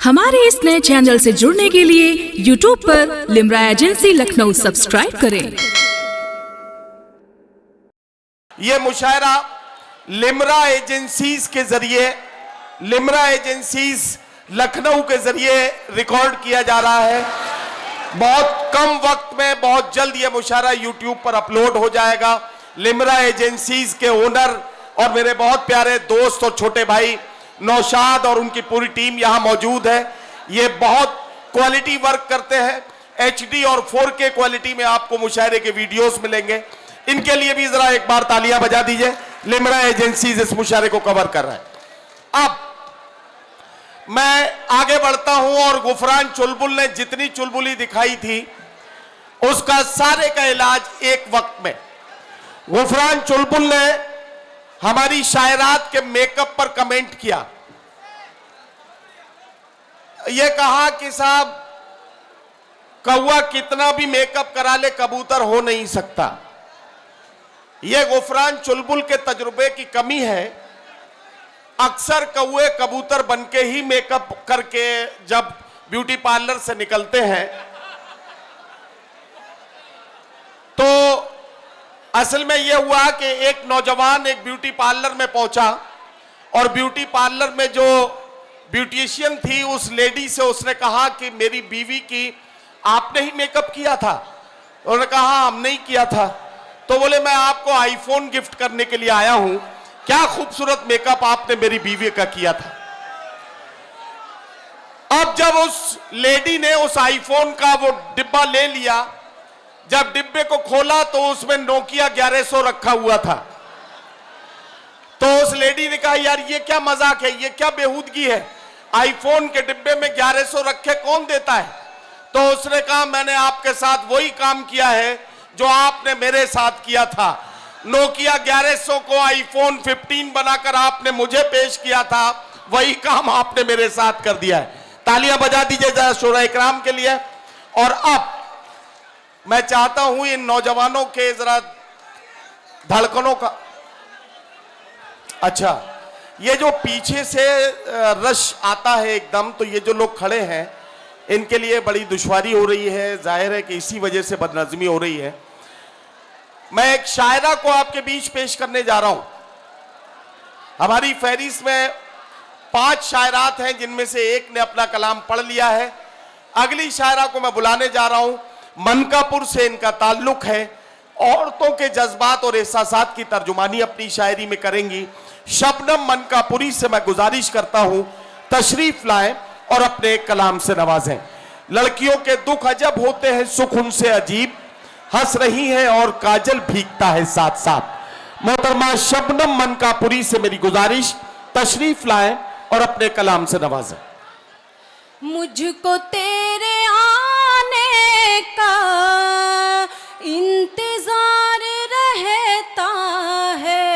हमारे इस नए चैनल से जुड़ने के लिए YouTube पर लिम्रा एजेंसी लखनऊ सब्सक्राइब करें। ये मुशायरा लिम्रा एजेंसीज के जरिए, लिम्रा एजेंसीज लखनऊ के जरिए रिकॉर्ड किया जा रहा है। बहुत कम वक्त में बहुत जल्द ये मुशायरा YouTube पर अपलोड हो जाएगा। लिम्रा एजेंसीज के ओनर और मेरे बहुत प्यारे दोस्त और छोटे भाई नौशाद और उनकी पूरी टीम यहां मौजूद है। ये बहुत क्वालिटी वर्क करते हैं। HD और 4K क्वालिटी में आपको मुशायरे के वीडियोस मिलेंगे। इनके लिए भी जरा एक बार तालियां बजा दीजिए। लिम्रा एजेंसीज इस मुशायरे को कवर कर रहा है। अब मैं आगे बढ़ता हूं और गुफरान चुलबुल ने जितनी चुलबुली दिखाई थी उसका सारे का इलाज एक वक्त में। गुफरान चुलबुल ने हमारी शायरात के मेकअप पर कमेंट किया। यह कहा कि साहब कौवा कितना भी मेकअप करा ले कबूतर हो नहीं सकता। यह गुफरान चुलबुल के तजुर्बे की कमी है। अक्सर कौवे कबूतर बनके ही मेकअप करके जब ब्यूटी पार्लर से निकलते हैं तो असल में यह हुआ कि एक नौजवान एक ब्यूटी पार्लर में पहुंचा और ब्यूटी पार्लर में जो ब्यूटिशियन थी उस लेडी से उसने कहा कि मेरी बीवी की आपने ही मेकअप किया था। उन्होंने कहा हमने ही किया था। तो बोले मैं आपको आईफोन गिफ्ट करने के लिए आया हूं, क्या खूबसूरत मेकअप आपने मेरी बीवी का किया था। अब जब उस लेडी ने उस आईफोन का वो डिब्बा ले लिया, जब डिब्बे को खोला तो उसमें नोकिया 1100 रखा हुआ था। तो उस लेडी ने कहा यार ये क्या मजाक है, ये क्या बेहूदगी है, आईफोन के डिब्बे में 1100 रखे कौन देता है। तो उसने कहा मैंने आपके साथ वही काम किया है जो आपने मेरे साथ किया था। नोकिया 1100 को आईफोन 15 बनाकर आपने मुझे पेश किया था, वही काम आपने मेरे साथ कर दिया है। तालियां बजा दीजिए जरा शोरा इकराम के लिए। और अब मैं चाहता हूं इन नौजवानों के जरा धड़कनों का, अच्छा ये जो पीछे से रश आता है एकदम, तो ये जो लोग खड़े हैं इनके लिए बड़ी दुश्वारी हो रही है। जाहिर है कि इसी वजह से बदनज़मी हो रही है। मैं एक शायरा को आपके बीच पेश करने जा रहा हूं। हमारी फहरिस्त में 5 शायरात हैं जिनमें से एक ने अपना कलाम पढ़ लिया है। अगली शायरा को मैं बुलाने जा रहा हूं। मनकापुर से इनका ताल्लुक है। औरतों के जज्बात और एहसासात की तर्जुमानी अपनी शायरी में करेंगी। शबनम मनकापुरी से मैं गुजारिश करता हूं तशरीफ लाएं और अपने कलाम से नवाजें। लड़कियों के दुख अजब होते हैं, सुख उनसे अजीब, हंस रही हैं और काजल भीगता है साथ साथ। मोहतरमा शबनम मनकापुरी से मेरी गुजारिश तशरीफ लाएं और अपने कलाम से नवाजें। मुझको तेरे आने का इंतजार रहता है,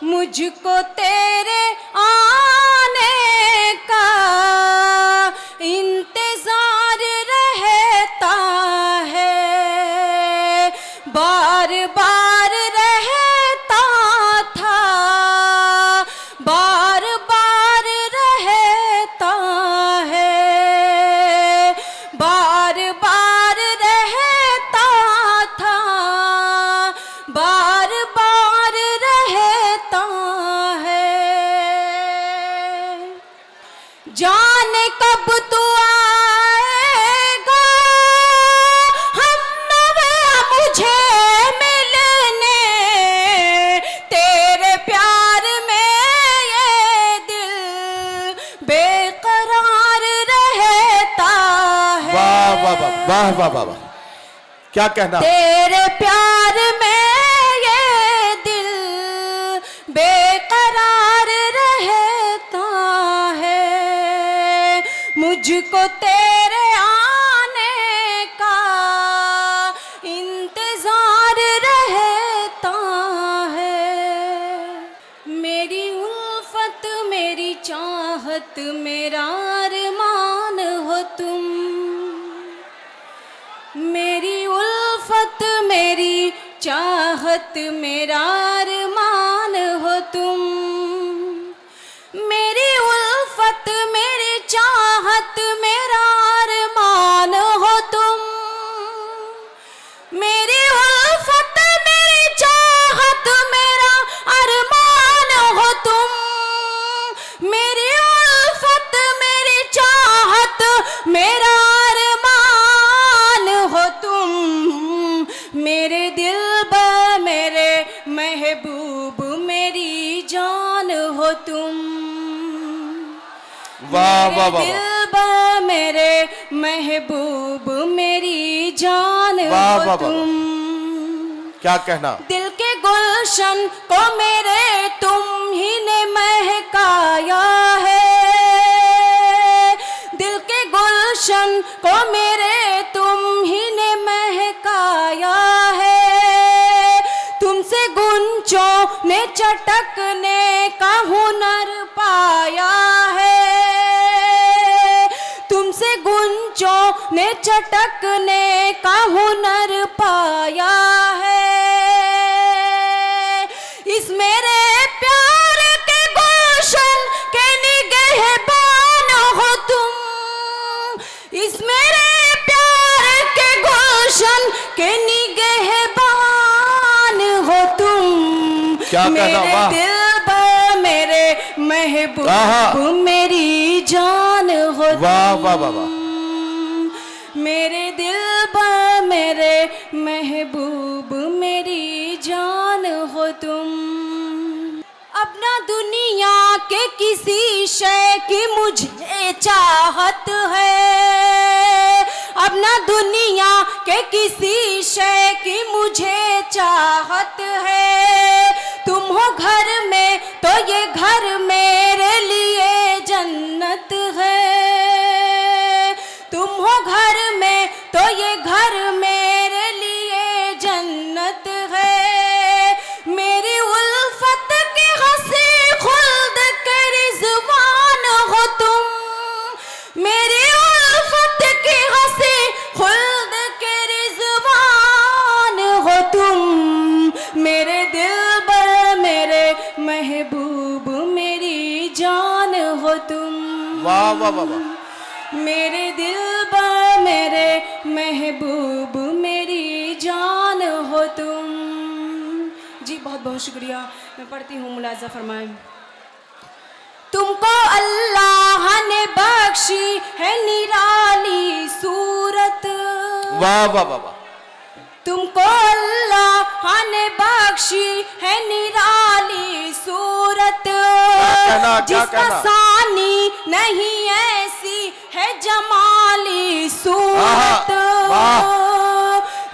मुझको तेरे आने का इंतजार रहता है। बार बार रहता था, बार बार रहता है, बार बार रहता था, बार बार रहता है। जाने कब तू आएगा हम नवा मुझे मिलने, तेरे प्यार में ये दिल बेकरार रहता है। वाह वाह वाह वाह वाह वाह वाह, क्या कहना। तेरे प्यार में ये दिल बेकरार रहता है। मुझको तेरे आने का इंतजार रहता है। मेरी उल्फत मेरी चाहत मेरा अरमान हो तुम, मेरी उल्फत मेरी चाहत मेरा अरमान हो तुम, मेरी उल्फत मेरा अरमान हो तुम, मेरे दिलबर मेरे महबूब मेरी जान हो तुम। वाह वाह वाह, दिलबर मेरे महबूब मेरी जान वाह हो वाह वाह, तुम। क्या कहना। दिल के गुलशन को मेरे तुम ही ने महकाया है, दिल के गुलशन को मेरे तुम ही ने महकाया है। तुमसे गुंजों ने चटकने का हुनर पाया है, तुमसे गुंजों ने चटकने का हुनर पाया है। इस मेरे प्यार के गुलशन के निगहबान हो तुम, इस मेरे प्यार के गुलशन के निगहबान हो तुम। क्या कहना, मेरे वाह। दिलबर मेरे महबूब मेरी जान हो तुम। वाह वाह वाह वाह, मेरे दिलबर मेरे महबूब मेरी जान हो तुम। अब ना दुनिया के किसी शय की मुझे चाहत है, अब ना दुनिया के किसी शय की मुझे चाहत है। तुम हो घर में तो ये घर मेरे लिए जन्नत है, तुम हो घर में तो ये घर मेरे लिए जन्नत है। मेरी उल्फत की हंसी खुल्द के रिजवान हो तुम, मेरी उल्फत की हंसी खुल्द के रिजवान हो तुम। मेरे दिलबर मेरे महबूब मेरी जान हो तुम। वाह वाह वाह वाह, मेरे दिलबर मेरे महबूब मेरी जान हो तुम। जी बहुत बहुत शुक्रिया। मैं पढ़ती हूँ, मुलाजा फरमाएं। तुमको अल्लाह ने बख्शी है निराली सूरत, वाह वाह वाह वाह, तुमको अल्लाह ने बख्शी है निराली सूरत। कहना, क्या जिसका कहना? सानी नहीं ऐसी है जमाली सूरत, वाह।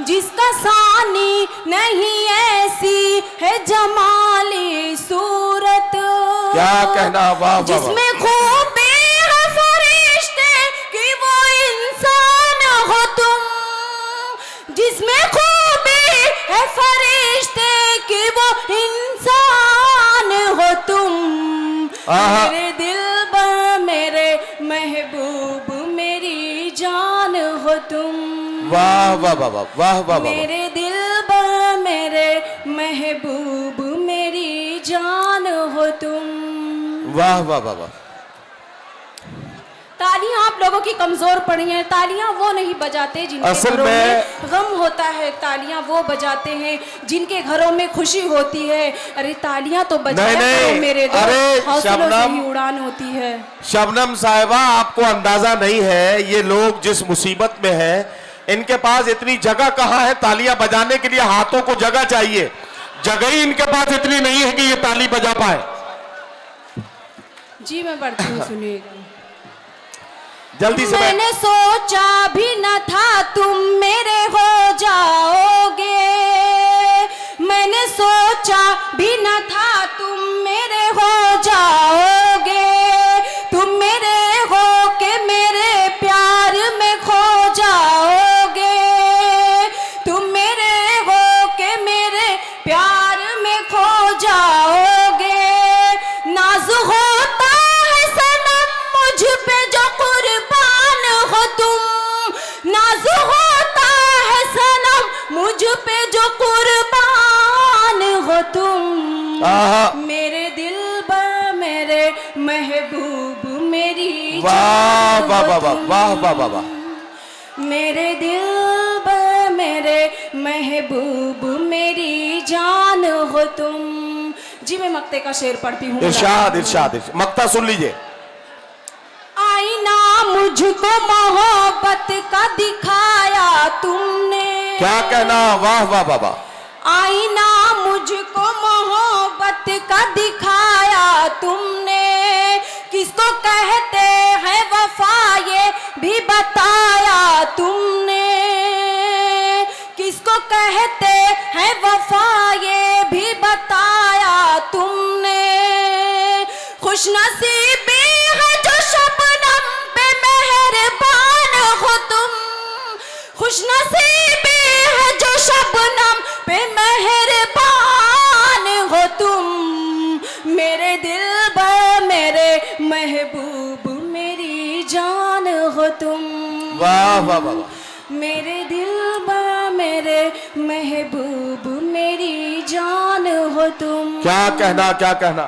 जिसका सानी नहीं ऐसी है जमाली सूरत। क्या कहना, वाह वाह वाह, जिसमें खूबी है फरिश्ते कि वो इंसान हो तुम, जिसमें खूबी है फरिश्ते कि वो इंसान हो तुम। मेरे दिलबर मेरे महबूब मेरी जान हो तुम। वाह वाह वाह वाह, वाह वाह वाह, मेरे दिलबर मेरे महबूब मेरी जान हो तुम। वाह वाह वाह वाह। तालियां आप लोगों की कमजोर पड़ी हैं, तालियां वो नहीं बजाते जिनके असल घरों में गम होता है, तालियां वो बजाते हैं जिनके घरों में खुशी होती है। अरे तालियां तो बजाया करो मेरे दोस्त, अरे हौसलों से ही उड़ान होती है। शबनम साहिबा, आपको अंदाजा नहीं है ये लोग जिस मुसीबत में हैं, इनके पास इतनी जगह कहाँ है तालियां बजाने के लिए। हाथों को जगह चाहिए, जगह ही इनके पास इतनी नहीं है कि ये ताली बजा पाए। जी मैं पढ़ती हूँ, सुनिएगा। जल्दी से। मैंने सोचा भी न था तुम मेरे हो जाओगे, मैंने सोचा भी न था तुम मेरे हो जाओगे। तुम मेरे हो के मेरे प्यार में खो जाओगे, तुम मेरे हो के मेरे प्यार में खो जाओगे। नाज होता है सनम मुझ पे जो कुर्बान हो तुम, नाज होता है सनम मुझ पे जो कुर्बान हो तुम। मेरे दिलबर मेरे महबूब मेरी वाह जान वाह हो वाह वाह, तुम। वाह वाह वाह वाह। मेरे दिलबर मेरे महबूब मेरी जान हो तुम। जी मैं मक्ते का शेर पढ़ती हूँ। इरशाद इरशाद, मक्ता सुन लीजिए। आईना मुझ मुझको मोहब्बत का दिखाया तुमने। क्या कहना, वाह वाह वाह वाह। आईना मुझको मोहब्बत का दिखाया तुमने, किसको कहते हैं वफा ये भी बताया तुमने, किसको कहते हैं वफा ये भी बताया तुमने। खुशनसीबी है जो शबनम पे मेहरबान हो तुम, खुशनसीबी है जो शबनम पे मेहरबान हो तुम। मेरे दिलबर मेरे महबूब मेरी जान हो तुम। वाह वाह वाह वाह। मेरे दिलबर मेरे महबूब मेरी जान हो तुम। क्या कहना, क्या कहना।